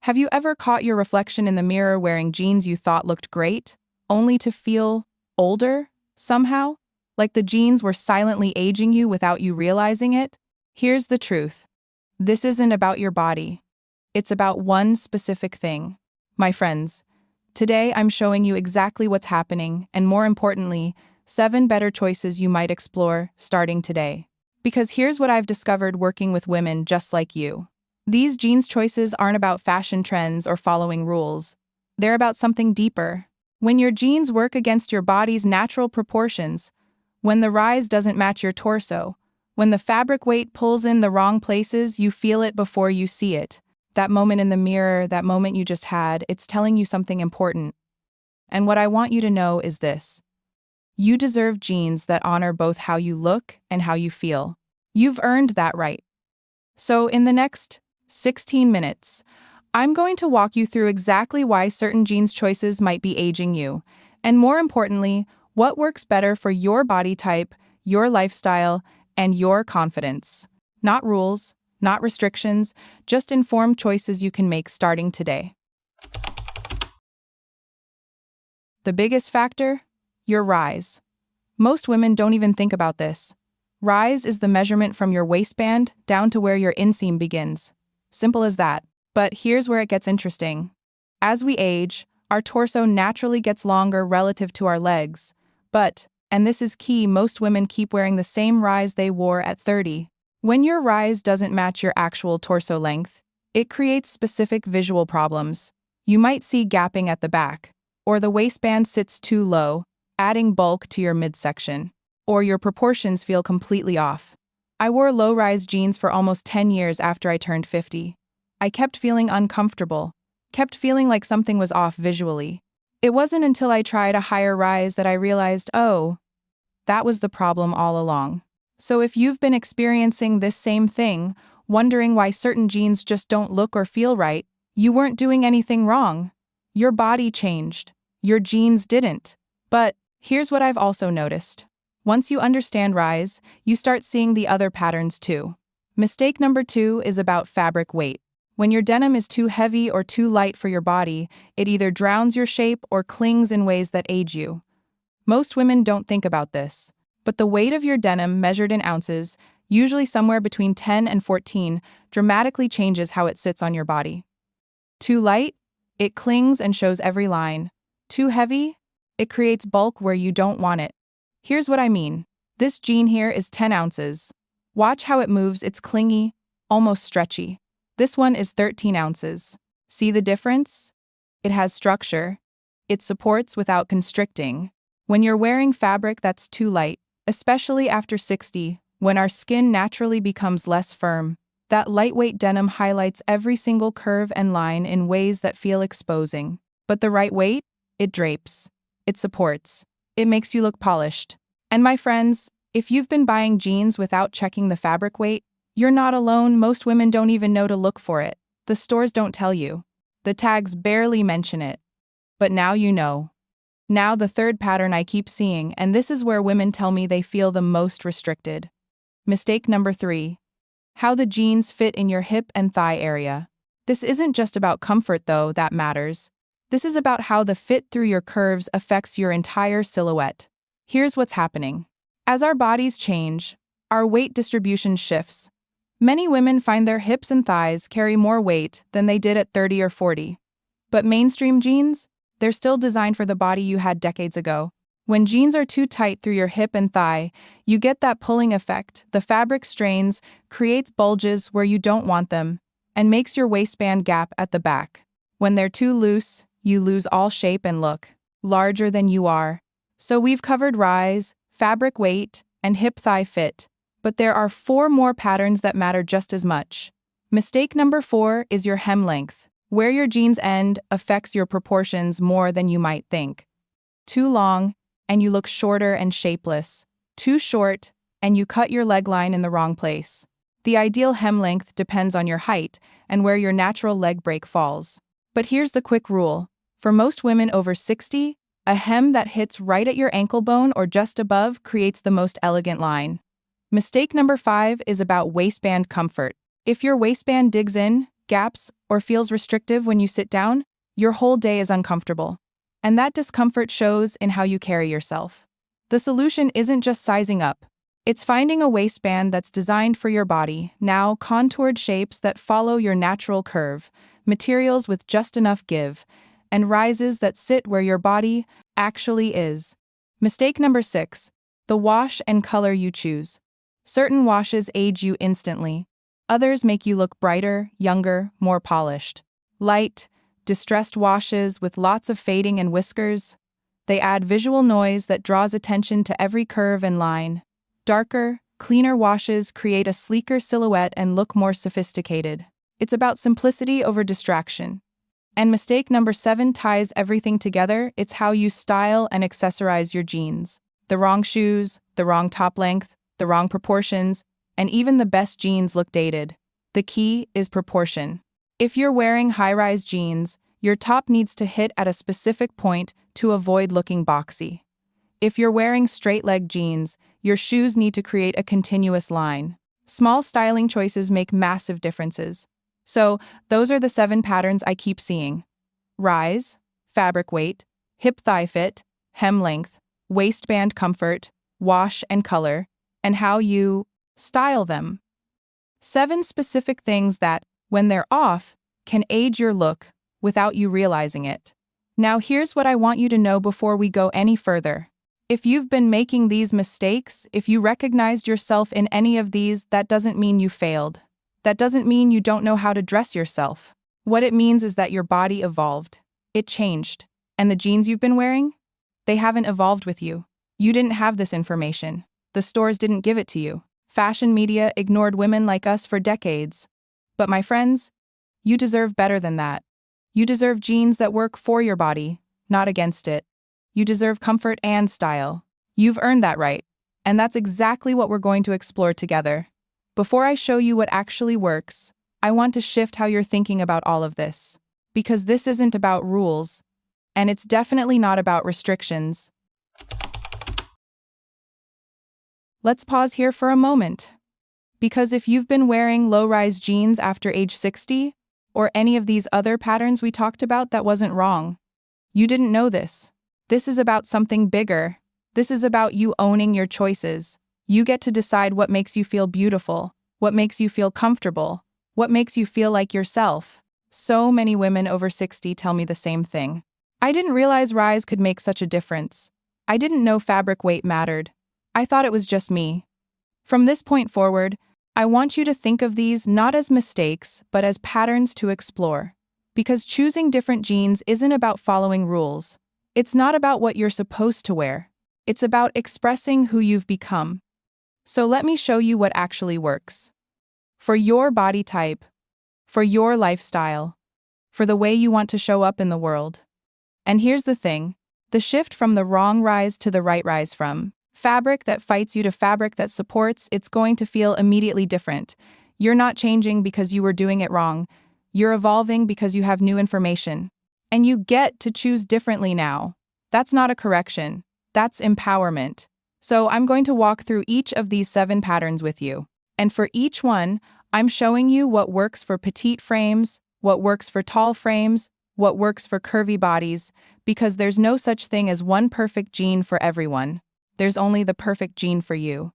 Have you ever caught your reflection in the mirror wearing jeans you thought looked great, only to feel older, somehow? Like the jeans were silently aging you without you realizing it? Here's the truth. This isn't about your body. It's about one specific thing. My friends, today I'm showing you exactly what's happening, and more importantly, 7 better choices you might explore starting today. Because here's what I've discovered working with women just like you. These jeans choices aren't about fashion trends or following rules. They're about something deeper. When your jeans work against your body's natural proportions, when the rise doesn't match your torso, when the fabric weight pulls in the wrong places, you feel it before you see it. That moment in the mirror, that moment you just had, it's telling you something important. And what I want you to know is this. You deserve jeans that honor both how you look and how you feel. You've earned that right. So in the next 16 minutes, I'm going to walk you through exactly why certain jeans choices might be aging you, and more importantly, what works better for your body type, your lifestyle, and your confidence. Not rules, not restrictions, just informed choices you can make starting today. The biggest factor? Your rise. Most women don't even think about this. Rise is the measurement from your waistband down to where your inseam begins. Simple as that. But here's where it gets interesting. As we age, our torso naturally gets longer relative to our legs. But, and this is key, most women keep wearing the same rise they wore at 30. When your rise doesn't match your actual torso length, it creates specific visual problems. You might see gapping at the back, or the waistband sits too low, adding bulk to your midsection, or your proportions feel completely off. I wore low-rise jeans for almost 10 years after I turned 50. I kept feeling uncomfortable, kept feeling like something was off visually. It wasn't until I tried a higher rise that I realized, oh, that was the problem all along. So if you've been experiencing this same thing, wondering why certain jeans just don't look or feel right, you weren't doing anything wrong. Your body changed. Your jeans didn't. But here's what I've also noticed. Once you understand rise, you start seeing the other patterns too. Mistake number 2 is about fabric weight. When your denim is too heavy or too light for your body, it either drowns your shape or clings in ways that age you. Most women don't think about this, but the weight of your denim measured in ounces, usually somewhere between 10 and 14, dramatically changes how it sits on your body. Too light? It clings and shows every line. Too heavy? It creates bulk where you don't want it. Here's what I mean. This jean here is 10 ounces. Watch how it moves, it's clingy, almost stretchy. This one is 13 ounces. See the difference? It has structure. It supports without constricting. When you're wearing fabric that's too light, especially after 60, when our skin naturally becomes less firm, that lightweight denim highlights every single curve and line in ways that feel exposing. But the right weight? It drapes. It supports. It makes you look polished. And my friends, if you've been buying jeans without checking the fabric weight, you're not alone. Most women don't even know to look for it. The stores don't tell you. The tags barely mention it. But now you know. Now the third pattern I keep seeing, and this is where women tell me they feel the most restricted. Mistake number 3. How the jeans fit in your hip and thigh area. This isn't just about comfort though, that matters. This is about how the fit through your curves affects your entire silhouette. Here's what's happening. As our bodies change, our weight distribution shifts. Many women find their hips and thighs carry more weight than they did at 30 or 40. But mainstream jeans? They're still designed for the body you had decades ago. When jeans are too tight through your hip and thigh, you get that pulling effect. The fabric strains, creates bulges where you don't want them, and makes your waistband gap at the back. When they're too loose, you lose all shape and look larger than you are. So we've covered rise, fabric weight, and hip-thigh fit. But there are 4 more patterns that matter just as much. Mistake number 4 is your hem length. Where your jeans end affects your proportions more than you might think. Too long, and you look shorter and shapeless. Too short, and you cut your leg line in the wrong place. The ideal hem length depends on your height and where your natural leg break falls. But here's the quick rule. For most women over 60, a hem that hits right at your ankle bone or just above creates the most elegant line. Mistake number 5 is about waistband comfort. If your waistband digs in, gaps, or feels restrictive when you sit down, your whole day is uncomfortable. And that discomfort shows in how you carry yourself. The solution isn't just sizing up. It's finding a waistband that's designed for your body, now contoured shapes that follow your natural curve, materials with just enough give, and rises that sit where your body actually is. Mistake number 6. The wash and color you choose. Certain washes age you instantly. Others make you look brighter, younger, more polished. Light, distressed washes with lots of fading and whiskers. They add visual noise that draws attention to every curve and line. Darker, cleaner washes create a sleeker silhouette and look more sophisticated. It's about simplicity over distraction. And mistake number 7 ties everything together. It's how you style and accessorize your jeans. The wrong shoes, the wrong top length, the wrong proportions, and even the best jeans look dated. The key is proportion. If you're wearing high-rise jeans, your top needs to hit at a specific point to avoid looking boxy. If you're wearing straight-leg jeans, your shoes need to create a continuous line. Small styling choices make massive differences. So, those are the 7 patterns I keep seeing. Rise, fabric weight, hip-thigh fit, hem length, waistband comfort, wash and color, and how you style them. 7 specific things that, when they're off, can age your look without you realizing it. Now here's what I want you to know before we go any further. If you've been making these mistakes, if you recognized yourself in any of these, that doesn't mean you failed. That doesn't mean you don't know how to dress yourself. What it means is that your body evolved. It changed. And the jeans you've been wearing? They haven't evolved with you. You didn't have this information. The stores didn't give it to you. Fashion media ignored women like us for decades. But my friends, you deserve better than that. You deserve jeans that work for your body, not against it. You deserve comfort and style. You've earned that right. And that's exactly what we're going to explore together. Before I show you what actually works, I want to shift how you're thinking about all of this. Because this isn't about rules, and it's definitely not about restrictions. Let's pause here for a moment. Because if you've been wearing low-rise jeans after age 60, or any of these other patterns we talked about, that wasn't wrong. You didn't know this. This is about something bigger. This is about you owning your choices. You get to decide what makes you feel beautiful, what makes you feel comfortable, what makes you feel like yourself. So many women over 60 tell me the same thing. I didn't realize rise could make such a difference. I didn't know fabric weight mattered. I thought it was just me. From this point forward, I want you to think of these not as mistakes, but as patterns to explore. Because choosing different jeans isn't about following rules. It's not about what you're supposed to wear. It's about expressing who you've become. So let me show you what actually works. For your body type, for your lifestyle, for the way you want to show up in the world. And here's the thing, the shift from the wrong rise to the right rise, from fabric that fights you to fabric that supports, it's going to feel immediately different. You're not changing because you were doing it wrong. You're evolving because you have new information. And you get to choose differently now. That's not a correction. That's empowerment. So I'm going to walk through each of these 7 patterns with you. And for each one, I'm showing you what works for petite frames, what works for tall frames, what works for curvy bodies, because there's no such thing as one perfect jean for everyone. There's only the perfect jean for you.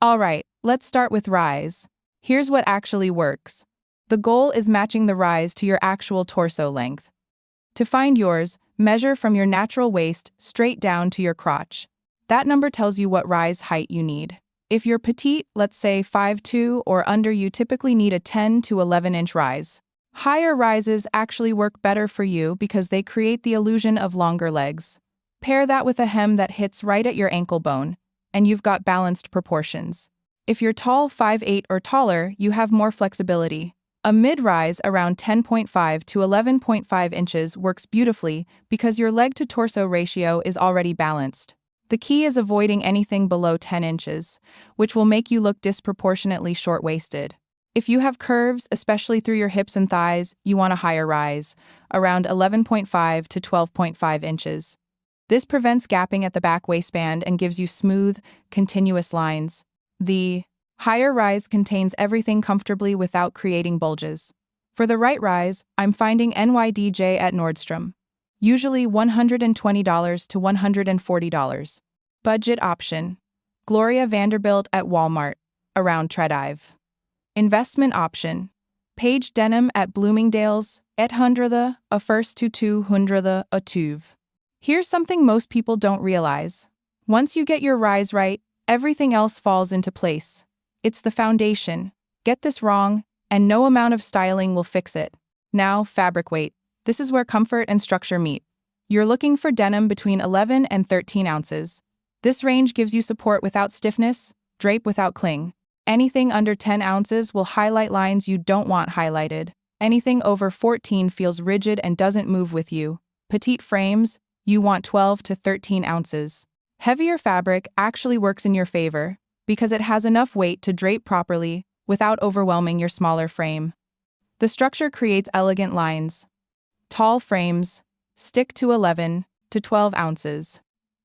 All right, let's start with rise. Here's what actually works. The goal is matching the rise to your actual torso length. To find yours, measure from your natural waist straight down to your crotch. That number tells you what rise height you need. If you're petite, let's say 5'2" or under, you typically need a 10 to 11-inch rise. Higher rises actually work better for you because they create the illusion of longer legs. Pair that with a hem that hits right at your ankle bone, and you've got balanced proportions. If you're tall, 5'8" or taller, you have more flexibility. A mid-rise around 10.5 to 11.5 inches works beautifully because your leg-to-torso ratio is already balanced. The key is avoiding anything below 10 inches, which will make you look disproportionately short-waisted. If you have curves, especially through your hips and thighs, you want a higher rise, around 11.5 to 12.5 inches. This prevents gapping at the back waistband and gives you smooth, continuous lines. The Higher rise contains everything comfortably without creating bulges. For the right rise, I'm finding NYDJ at Nordstrom. Usually $120 to $140. Budget option. Gloria Vanderbilt at Walmart, around Tredive. Investment option. Page Denim at Bloomingdale's, 800 a first to 200 a tuve. Here's something most people don't realize. Once you get your rise right, everything else falls into place. It's the foundation. Get this wrong, and no amount of styling will fix it. Now, fabric weight. This is where comfort and structure meet. You're looking for denim between 11 and 13 ounces. This range gives you support without stiffness, drape without cling. Anything under 10 ounces will highlight lines you don't want highlighted. Anything over 14 feels rigid and doesn't move with you. Petite frames, you want 12 to 13 ounces. Heavier fabric actually works in your favor because it has enough weight to drape properly without overwhelming your smaller frame. The structure creates elegant lines. Tall frames stick to 11 to 12 ounces.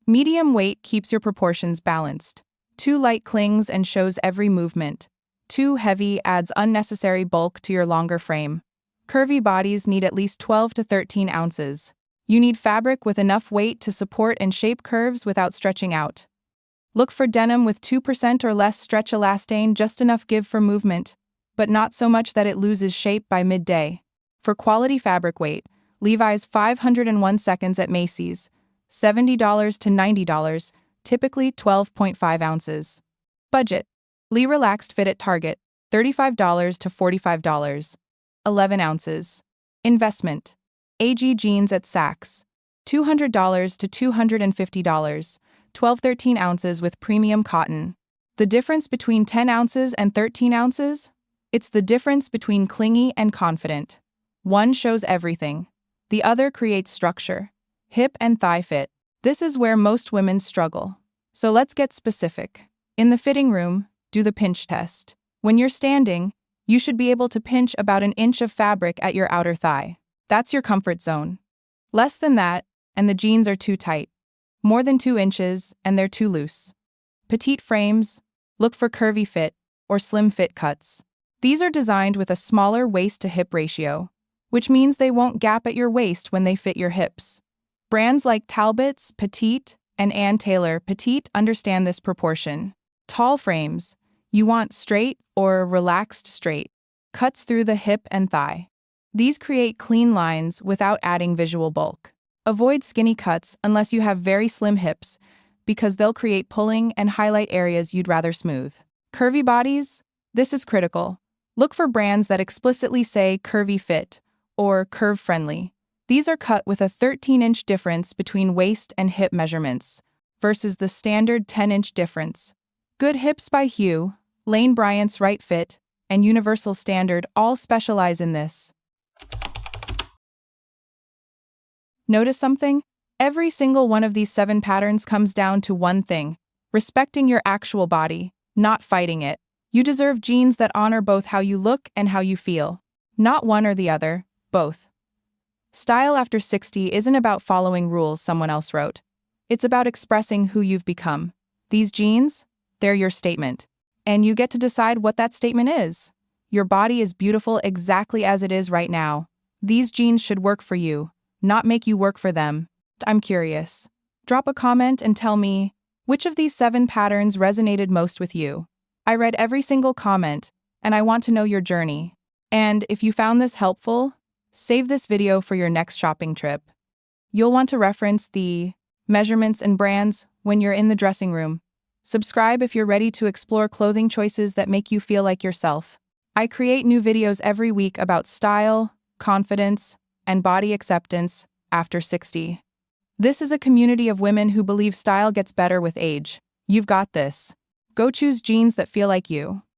Medium weight keeps your proportions balanced. Too light clings and shows every movement. Too heavy adds unnecessary bulk to your longer frame. Curvy bodies need at least 12 to 13 ounces. You need fabric with enough weight to support and shape curves without stretching out. Look for denim with 2% or less stretch elastane, just enough give for movement, but not so much that it loses shape by midday. For quality fabric weight, Levi's 501 seconds at Macy's, $70 to $90, typically 12.5 ounces. Budget. Lee Relaxed Fit at Target, $35 to $45, 11 ounces. Investment. AG Jeans at Saks, $200 to $250, 12-13 ounces with premium cotton. The difference between 10 ounces and 13 ounces? It's the difference between clingy and confident. One shows everything. The other creates structure. Hip and thigh fit. This is where most women struggle. So let's get specific. In the fitting room, do the pinch test. When you're standing, you should be able to pinch about an inch of fabric at your outer thigh. That's your comfort zone. Less than that, and the jeans are too tight. More than 2 inches, and they're too loose. Petite frames, look for curvy fit or slim fit cuts. These are designed with a smaller waist-to-hip ratio, which means they won't gap at your waist when they fit your hips. Brands like Talbot's, Petite, and Ann Taylor Petite understand this proportion. Tall frames, you want straight or relaxed straight, cuts through the hip and thigh. These create clean lines without adding visual bulk. Avoid skinny cuts unless you have very slim hips, because they'll create pulling and highlight areas you'd rather smooth. Curvy bodies? This is critical. Look for brands that explicitly say curvy fit or curve friendly. These are cut with a 13-inch difference between waist and hip measurements versus the standard 10-inch difference. Good Hips by Hugh, Lane Bryant's Right Fit, and Universal Standard all specialize in this. Notice something? Every single one of these 7 patterns comes down to one thing: respecting your actual body, not fighting it. You deserve jeans that honor both how you look and how you feel. Not one or the other, both. Style after 60 isn't about following rules someone else wrote. It's about expressing who you've become. These jeans, they're your statement. And you get to decide what that statement is. Your body is beautiful exactly as it is right now. These jeans should work for you, not make you work for them. I'm curious. Drop a comment and tell me, which of these 7 patterns resonated most with you? I read every single comment, and I want to know your journey. And if you found this helpful, save this video for your next shopping trip. You'll want to reference the measurements and brands when you're in the dressing room. Subscribe if you're ready to explore clothing choices that make you feel like yourself. I create new videos every week about style, confidence, and body acceptance after 60. This is a community of women who believe style gets better with age. You've got this. Go choose jeans that feel like you.